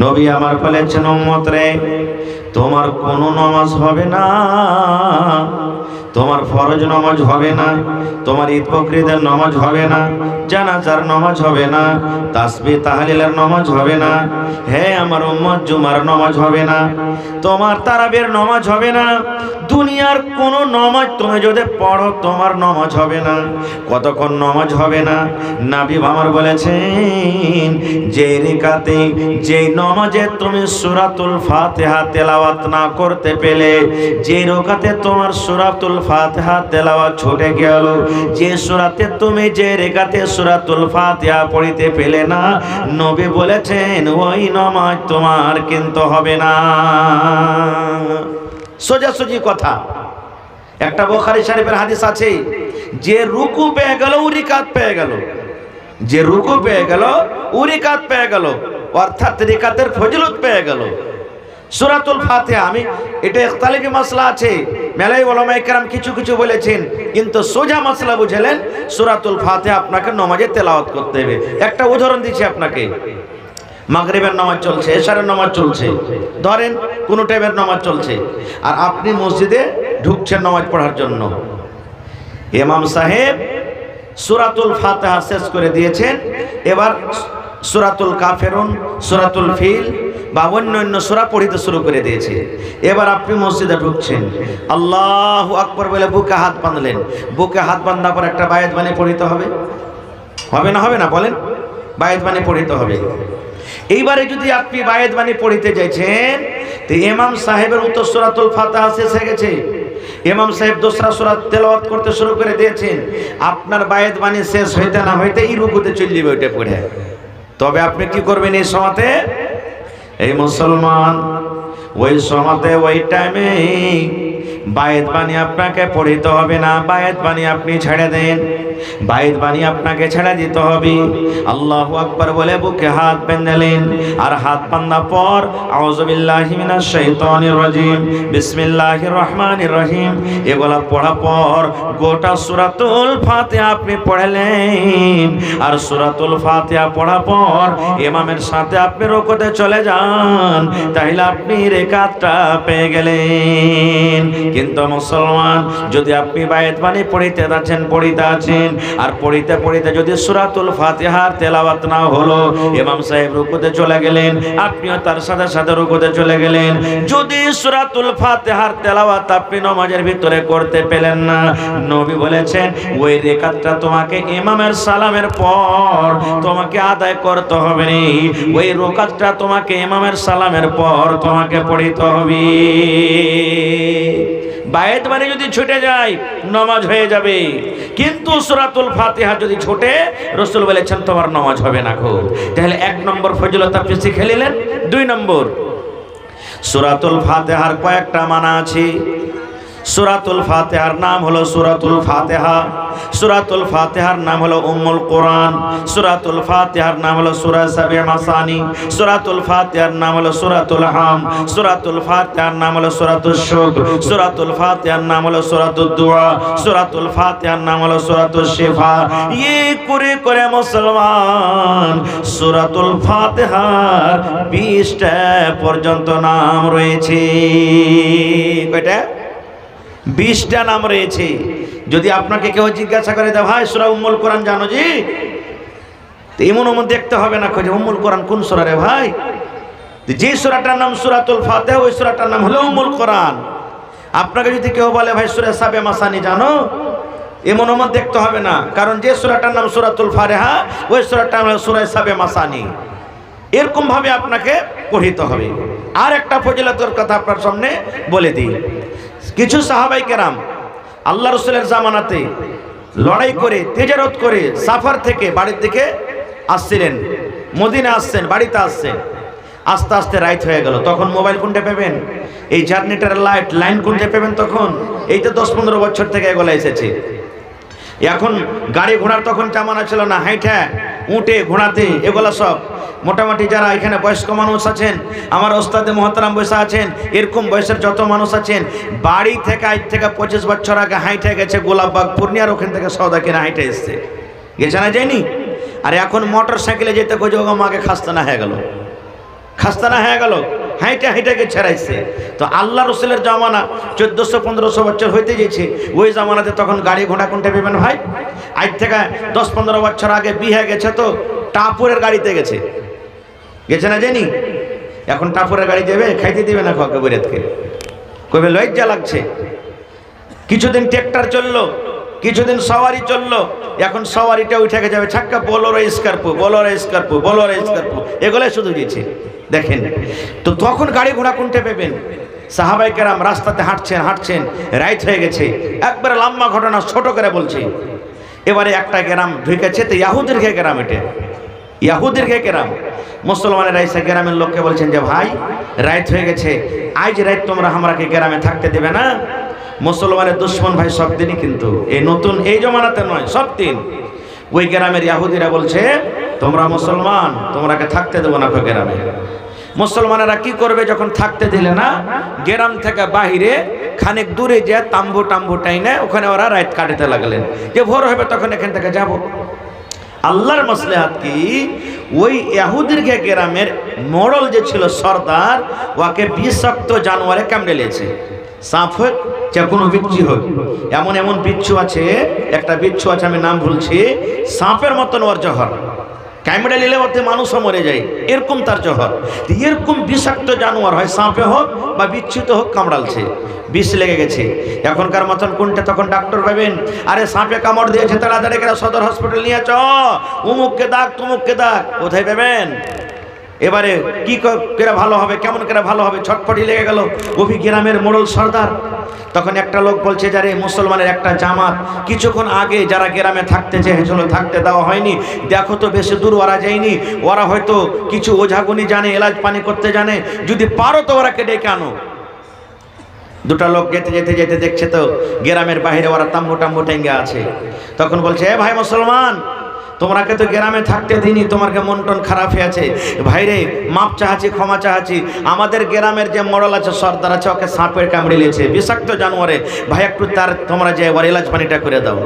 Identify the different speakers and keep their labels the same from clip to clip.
Speaker 1: নবী আমার বলেছেন, উম্মত রে, তোমার কোনো নামাজ হবে না, তোমার ফরজ নামাজ হবে না, তোমার ঈদ বকরিদের নামাজ হবে না, জানাজার নামাজ হবে না, তাসবিহ তাহলিলের নামাজ হবে না, হে আমার উম্মত জুমার নামাজ হবে না, তোমার তারাবির নামাজ হবে না, দুনিয়ার কোনো নামাজ তুমি যদি পড়ো তোমার নামাজ হবে না। কতক্ষণ নামাজ হবে না? নবী আমার বলেছেন, যে রিকাতে যে নামাজে তুমি সূরাতুল ফাতিহা তেলাওয়াত না করতে পেলে, যে রাকাতে তোমার সূরাতুল ফাতিহা তেলাওয়াত ছুটে গেল, যে সূরাতে তুমি যে রিকাতে সূরাতুল ফাতিহা পড়িতে পেলে না, নবী বলেছেন ওই নামাজ তোমার কিন্তু হবে না। সোজাসুজি কথা। একটা বুখারী শরীফের হাদিস আছে, যে রুকু পেয়ে গেল ও রিকাত পেয়ে গেল, যে রুকু পেয়ে গেল ও রিকাত পেয়ে গেল, অর্থাৎ রিকাতের ফজিলত পেয়ে গেল। সূরাতুল ফাতিহা, আমি এটা ইখতিলাফি মাসলা আছে, মেলাই উলামায়ে কেরাম কিছু কিছু বলেছেন, কিন্তু সোজা মাসলা বুঝলেন, সূরাতুল ফাতিহা আপনাকে নামাজে তেলাওয়াত করতে হবে। একটা উদাহরণ দিচ্ছি আপনাকে। মাগরিবের নামাজ চলছে, এশারের নামাজ চলছে, ধরেন কোন টাইমের নামাজ চলছে, আর আপনি মসজিদে ঢুকছেন নামাজ পড়ার জন্য। ইমাম সাহেব সূরাতুল ফাতিহা শেষ করে দিয়েছেন, এবার সূরাতুল কাফিরুন, সূরাতুল ফিল বা অন্যান্য সূরা পড়িতে শুরু করে দিয়েছে। এবার আপনি মসজিদে ঢুকছেন, আল্লাহু আকবার বলে বুকে হাত বাঁধলেন, বুকে হাত বাঁধার পর একটা বায়াত বানিয়ে পড়িতে হবে, হবে না? হবে না? বলেন। বায়াত বানিয়ে পড়িতে হবে। এইবারে যদি আপনি বায়াত বানিয়ে পড়িতে যাচ্ছেন, তো ইমাম সাহেবের উত্তর সূরাতুল ফাতিহা শেষ হয়ে গেছে, ইমাম সাহেব দোসরা সূরা তেলাওয়াত করতে শুরু করে দিয়েছেন, আপনার বায়াত বানিয়ে শেষ হইতে না হইতে এই রুকুতে চলে যাবে ওইটা পড়ে। তবে আপনি কি করবেন এই সময়তে? এই মুসলমান, ওই সময়তে ওই টাইমে বায়াত বানিয়ে আপনাকে পড়িতে হবে না, বায়াত বানিয়ে আপনি ছেড়ে দেন, বায়াত বানিয়ে আপনাকে ছেড়ে দিতে হবে। আল্লাহু আকবার বলে বুকে হাত বাঁধলেন, আর হাত বাঁধার পর আউযু বিল্লাহি মিনাশ শাইতানির রাজিম, বিসমিল্লাহির রহমানির রহিম এগুলা পড়ার পর গোটা সূরাতুল ফাতিহা আপনি পড়লেন। আর সূরাতুল ফাতিহা পড়ার পর ইমামের সাথে আপনি রুকুতে চলে যান, তাহলে আপনি রাকাতটা পেয়ে গেলেন। কিন্তু মুসলমান, যদি আপনি বায়াত বানিয়ে পড়িতে আছেন, আর পড়িতে পড়িতে যদি সূরাতুল ফাতিহার তেলাওয়াত না হলো, ইমাম সাহেব রুকুতে চলে গেলেন, আপনিও তার সাথে সাথে রুকুতে চলে গেলেন, যদি সূরাতুল ফাতিহার তেলাওয়াত আপনি নামাজের ভিতরে করতে পেলেন না, নবী বলেছেন ওই রাকাতটা তোমাকে ইমামের সালামের পর তোমাকে আদায় করতে হবে, ওই রাকাতটা তোমাকে ইমামের সালামের পর তোমাকে পড়িতে হবে। বায়াত বানিয়ে যদি ছুটে যায় নামাজ হয়ে যাবে, কিন্তু সূরাতুল ফাতিহা যদি ছুটে, রাসূল বলেছেন তোমার নামাজ হবে না। তাহলে এক নম্বর ফজিলত আপনি শিখে নিলেন। দুই নম্বর, সূরাতুল ফাতিহার কয়েকটা মানা আছে। সূরাতুল ফাতিহার নাম হলো সূরাতুল ফাতিহা, সূরাতুল ফাতিহার নাম হলো উম্মুল কোরআন, সূরাতুল ফাতিহার নাম হলো সূরা সাবে মাসানি, সূরাতুল ফাতিহার নাম হলো সূরাতুল হাম, সূরাতুল ফাতিহার নাম হলো সূরাতুশ শুকর, সূরাতুল ফাতিহার নাম হলো সূরাতুদ দুআ, সূরাতুল ফাতিহার নাম হলো সূরাতুশ শিফা। এই করে করে মুসলমান সূরাতুল ফাতিহার 20টা পর্যন্ত নাম রয়েছে। কয়টা? 20টা নাম রয়েছে। যদি আপনাকে কেউ জিজ্ঞাসা করে, দা ভাই সূরা উম্মুল কোরআন জানো জি? তো এমন দেখতে হবে না যে উম্মুল কোরআন কোন সূরা রে ভাই, যে সূরাটার নাম সূরাতুল ফাতিহা ওই সূরাটার নাম হলো উম্মুল কোরআন। আপনাকে যদি কেউ বলে ভাই সূরা সাবে মাসানি জানো, এমন দেখতে হবে না, কারণ যে সূরাটার নাম সূরাতুল ফাতিহা ওই সূরাটার নাম হলো সূরা সাবে মাসানি। এরকম ভাবে আপনাকে পড়িতে হবে। আর একটা ফজিলতের কথা আপনার সামনে বলে দিই। কিছু সাহাবায়ে কেরাম আল্লাহ রাসূলের জামানাতে লড়াই করে, তেজারত করে সাফার থেকে বাড়ির দিকে আসছিলেন, মদিনা আসছেন, বাড়িতে আসছেন, আস্তে আস্তে রাত হয়ে গেল। তখন মোবাইল কোনটা পাবেন, এই জার্নিটার লাইন কোনটা পাবেন? তখন এই তো 10-15 বছর থেকে এগুলো এসেছে। এখন গাড়ি ঘোড়ার তখন জামানা ছিল না, হাইঠা উঠে ঘোড়াতে এগুলা সব মোটামুটি যারা এখানে বয়স্ক মানুষ আছেন, আমার ওস্তাদে মহতারাম বয়সা আছেন, এরকম বয়সের যত মানুষ আছেন, বাড়ি থেকে আজ থেকে 25 বছর আগে হাইটে গেছে গোলাপবাগ পূর্ণিয়ার, ওখান থেকে সওদা কিনে হাইটে এসছে, গেছে না যায়নি? আর এখন মোটর সাইকেলে যেতে খোঁজে মাকে খাস্তা না হয়ে গেল, খাস্তানা হয়ে গেল, হাইটা হাইটাকে ছেড়াইছে। তো আল্লাহ রসুলের জামানা 1400-1500 বছর হইতে গেছে, ওই জামানাতে তখন গাড়ি ঘোড়া কোনটা পেবেন ভাই? আজ থেকে 10-15 বছর আগে বিয়ে গেছে তো টাপুরের গাড়িতে গেছে না জানি। এখন টাপুরের গাড়ি যাবে, খাইতে দিবে না খকে বৈরাতকে, কবে লজ্জা লাগছে। কিছুদিন ট্রেক্টর চললো, কিছুদিন সওয়ারি চললো, এখন সওয়ারিটা উঠে যাবে ছাক্কা Bolero Scorpio, Bolero Scorpio, Bolero Scorpio, এগুলাই শুধু দিয়েছে। দেখেন তো তখন গাড়ি ঘোড়া কোনটা পেবেন? সাহাবাই কেরাম রাস্তাতে হাঁটছেন, রাইট হয়ে গেছে। একবারে লম্বা ঘটনা ছোট করে বলছি। এবারে একটা গ্রাম ঢুকেছে, তো ইয়াহুদের গ্রাম, এটা ইয়াহুদের গ্রাম। মুসলমানের এসে গ্রামের লোককে বলছেন যে ভাই রাইট হয়ে গেছে, আজ রাইট তোমরা আমরাকে গ্রামে থাকতে দেবে না? মুসলমানের দুশ্মন ভাই সব দিনই, কিন্তু এই নতুন এই জমানাতে নয়, সব দিন। ওই গ্রামের ইয়াহুদিরা বলছে তোমরা মুসলমান, তোমরাকে থাকতে দেবো না গ্রামে। মুসলমানেরা কি করবে যখন থাকতে দিলে না, গ্রাম থেকে বাহিরে খানিক দূরে যে তাম্বু টাইনে ওখানে ওরা রাত কাটাতে লাগলেন, যে ভোর হবে তখন এখান থেকে যাব। আল্লাহর মাসলাহাত কি, ওই ইয়াহুদির গ্রামের মোড়ল যে ছিল সর্দার, ওকে বিষাক্ত জানোয়ারে কামড়ে নিয়েছে। সাপ হোক যে কোনো বিচ্ছু হোক, এমন বিচ্ছু আছে, একটা বিচ্ছু আছে আমি নাম ভুলছি, সাপের মতন ওর জহর, কামড়ে নিলে ওতে মানুষও মরে যায়, এরকম তার জহর। এরকম বিষাক্ত জানোয়ার হয়, সাপে হোক বা বিচ্ছুতে হোক কামড়ালছে, বিষ লেগে গেছে। এখনকার মতন কোনটা তখন ডাক্তার পাবেন, আরে সাপে কামড় দিয়েছে তাড়াতাড়ি করে সদর হসপিটাল নিয়ে চ, উমুককে দাগ তুমুককে দাগ, কোথায় পাবেন? এবারে কি করে ভালো হবে, কেমন করে ভালো হবে, ছটফটি লেগে গেল। ওই গ্রামের মোড়ল সর্দার, তখন একটা লোক বলছে যারে মুসলমানের একটা জামাত কিছুক্ষণ আগে যারা গ্রামে থাকতে চেয়েছিল, থাকতে দেওয়া হয়নি, দেখো তো বেশি দূর ওরা যায়নি, ওরা হয়তো কিছু ওঝাগুনি জানে, এলাজ পানি করতে জানে, যদি পারো তো ওরাকে ডেকে আনো। দুটা লোক যেতে দেখছে তো গ্রামের বাইরে ওরা তাম্বু টেঙ্গে আছে। তখন বলছে এ ভাই মুসলমান, তোমাকে তো গ্রামে থাকতে দিনি, তোমার মন টন খারাপ হয়ে আছে, ভাইরে মাপ চাহাচ্ছি, ক্ষমা চাহাচ্ছি, আমাদের গ্রামের যে মোড়ল আছে সর্দার আছে, ওকে সাপের কামড়ে নিয়েছে, বিষাক্ত জানোয়ারে, ভাই একটু তার তোমরা যে এবার এলাজ পানিটা করে দাও।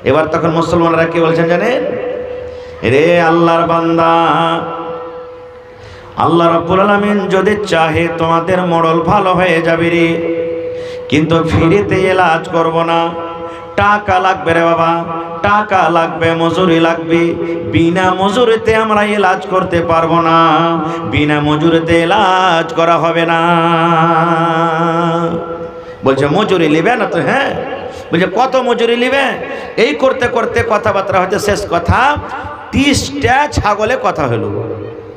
Speaker 1: এবার তখন মুসলমানরা কি বলছেন জানেন? রে আল্লাহর বান্দা, আল্লাহ রাব্বুল আলামিন যদি চাহে তোমাদের মোড়ল ভালো হয়ে যাবে রে, কিন্তু ফ্রিতে এলাজ করব না, টাকা লাগবে রে বাবা, টাকা লাগবে, মজুরি লাগবে, বিনা মজুরিতে আমরা এলাজ করতে পারবো না, বিনা মজুরিতে এলাজ করা হবে না। বলছে মজুরি নিবে না তো? হ্যাঁ। বলছে কত মজুরি নিবে? এই করতে করতে কথাবার্তা হচ্ছে, শেষ কথা 30টা ছাগলে কথা হলো।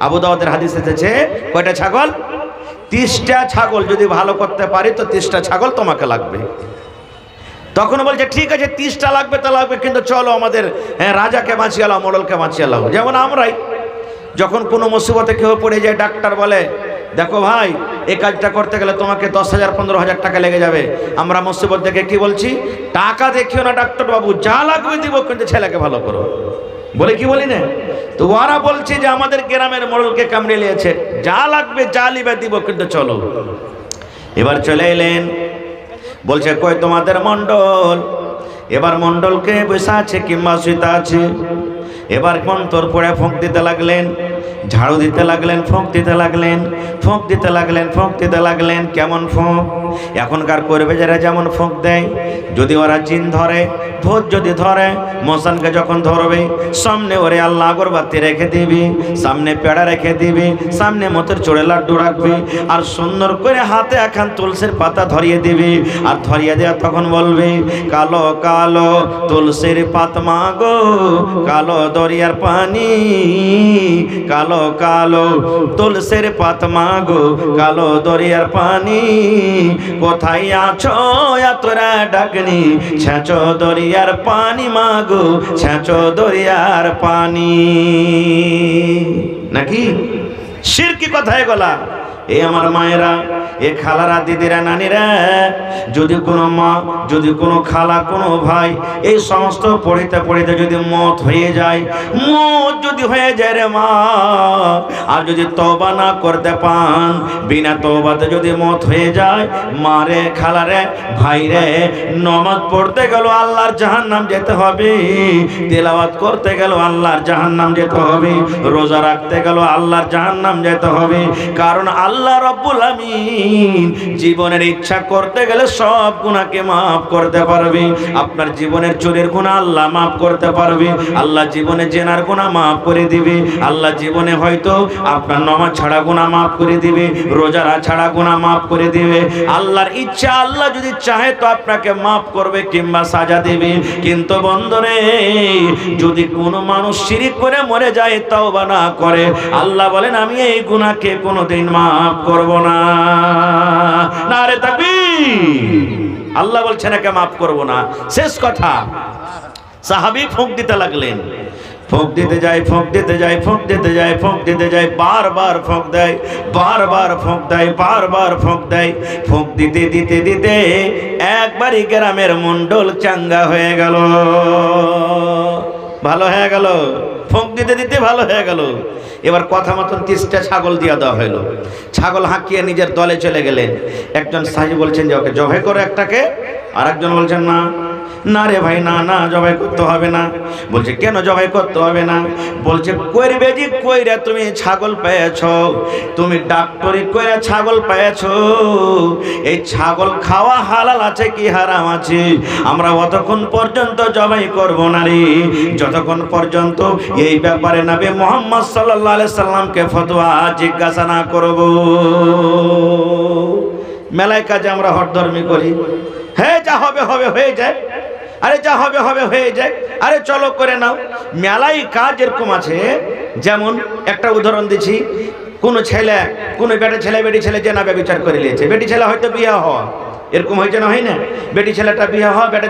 Speaker 1: আবু দাউদের হাদিস এসেছে, কয়টা ছাগল? 30টা ছাগল যদি ভালো করতে পারি তো 30টা ছাগল তোমাকে লাগবে। তখন বলছে ঠিক আছে 30টা লাগবে তো লাগবে, কিন্তু চলো আমাদের রাজাকে বাঁচিয়ে এলাম, মোড়লকে বাঁচিয়ে এলাম। যেমন আমরাই যখন কোনো মুসিবতে কেউ পড়ে যায়, ডাক্তার বলে দেখো ভাই এই কাজটা করতে গেলে তোমাকে 10,000-15,000 টাকা লেগে যাবে, আমরা মুসিবত দেখে কি বলছি, টাকা দেখিও না ডাক্তার বাবু, যা লাগবে দিব, কিন্তু ছেলেকে ভালো করো, বলে কি বলি না? তো ওরা বলছে যে আমাদের গ্রামের মোড়লকে কামড়ে নিয়েছে, যা লাগবে যা লিবে দিব, কিন্তু চলো। এবার চলে এলেন, বলছে কই তোমাদের মন্ডল? এবার মন্ডলকে বসে আছে কিংবা শুইতে আছে। এবার মন্তর পড়ে ফোঁক দিতে লাগলেন, ঝাড়ু দিতে লাগলেন, ফোঁক দিতে লাগলেন, ফোঁক দিতে লাগলেন, ফোঁক দিতে লাগলেন। কেমন ফোঁক? এখনকার করবে যারা যেমন ফোঁক দেয়, যদি ওরা জিন ধরে, ভূত যদি ধরে, মশানকে যখন ধরবে, সামনে ওরে আল্লাহ আগরবাতি রেখে দিবি, সামনে পেড়া রেখে দিবি, সামনে মতের চড়ে লাড্ডু রাখবি, আর সুন্দর করে হাতে এখন তুলসীর পাতা ধরিয়ে দিবি, আর ধরিয়ে দেওয়া তখন বলবি কালো কালো তুলসীর পাতা মাগো, কালো দরিয়ার পানি, কালো কালো তুলসীর পাতা মাগো, কালো দরিয়ার পানি, কোথায় আছো তোরা ডাকনি, ছেঁচো দরিয়ার পানি মাগো, ছেঁচো দরিয়ার পানি। নাকি শিরকি কথা এগুলা? এ আমার মায়েরা, এ খালারা, দিদিরা, নানিরা, যদি কোনো মা, যদি কোনো খালা, কোনো ভাই এই সমস্ত পড়িতে পড়িতে যদি মত হয়ে যায়, মত যদি হয়ে যায় রে মা, আর যদি তওবা না করতে পান, বিনা তওবাতে যদি মত হয়ে যায়, মারে, খালারে, ভাইরে, নামাজ পড়তে গেল আল্লাহর জাহান্নাম যেতে হবে, তেলাওয়াত করতে গেল আল্লাহর জাহান্নাম যেতে হবে, রোজা রাখতে গেল আল্লাহর জাহান্নাম যেতে হবে। কারণ আল্লাহ রব্বুল আমিন জীবনের ইচ্ছা করতে গেলে সব গুনাহকে মাফ করতে পারবে। আপনার জীবনের চোরের গুনাহ আল্লাহ মাফ করতে পারবে, আল্লাহ জীবনে জেনার গুনাহ মাফ করে দিবে, আল্লাহ জীবনে হয়তো আপনার নামাজ ছাড়া গুনাহ মাফ করে দিবে, রোজা ছাড়া গুনাহ মাফ করে দিবে। আল্লাহর ইচ্ছা, আল্লাহ যদি চাহে তো আপনাকে মাফ করবে কিংবা সাজা দেবে। কিন্তু বন্ধুরে, যদি কোনো মানুষ শিরিক করে মরে যায়, তওবা না করে, আল্লাহ বলেন আমি এই গুনাহকে কোনোদিন মাফ করব না। নারে তাকবীর! আল্লাহ বলছেন একে মাফ করব না। শেষ কথা, সাহাবী ফুঁক দিতে লাগলেন, ফুঁক দিতে যায়, ফুঁক দিতে যায়, ফুঁক দিতে যায়, ফুঁক দিতে যায়, বারবার ফুঁক দেয়, বারবার ফুঁক দেয়, বারবার ফুঁক দেয়। ফুঁক দিতে দিতে দিতে একবারই গ্রামের মণ্ডল চাঙ্গা হয়ে গেল, ভালো হয়ে গেল, ফুঁক দিতে দিতে ভালো হয়ে গেল। এবার কথা মতন 30টা ছাগল দিয়ে দেওয়া হলো। ছাগল হাঁকিয়ে নিজের দলে চলে গেলেন। একজন সাহাবী বলছেন যে ওকে জবাই করো একটাকে, আর একজন বলছেন না, না রে ভাই, না না, জবাই করতে হবে না। বলছে কেন জবাই করতে হবে না? বলছে কইরবে জি, কইরা তুমি ছাগল পেয়েছো, তুমি ডাক্তারি কইরা ছাগল পেয়েছো, এই ছাগল খাওয়া হালাল আছে কি হারাম আছে, আমরা অতক্ষণ পর্যন্ত জবাই করব না রে, যতক্ষণ পর্যন্ত এই ব্যাপারে নবী মুহাম্মদ সাল্লাল্লাহু আলাইহি সাল্লামকে ফতোয়া জিজ্ঞাসা না করব। মেলায় কাজে আমরা হঠধর্মী করি, হ্যাঁ যা হবে হবে হয়ে যায়, আরে যা হবে হবে হয়ে যায়, আরে চলো করে নাও। মেলাই কাজ এরকম আছে, যেমন একটা উদাহরণ দিচ্ছি, কোনো ছেলে, কোনো বেটা ছেলে, বেটি ছেলে যে না ব্যভিচার করে নিয়েছে, বেটি ছেলে হয়তো বিয়ে হওয়া, এরকম হয়েছে না, হয় না, বেটি ছেলেটা বিয়ে হওয়া, বেটা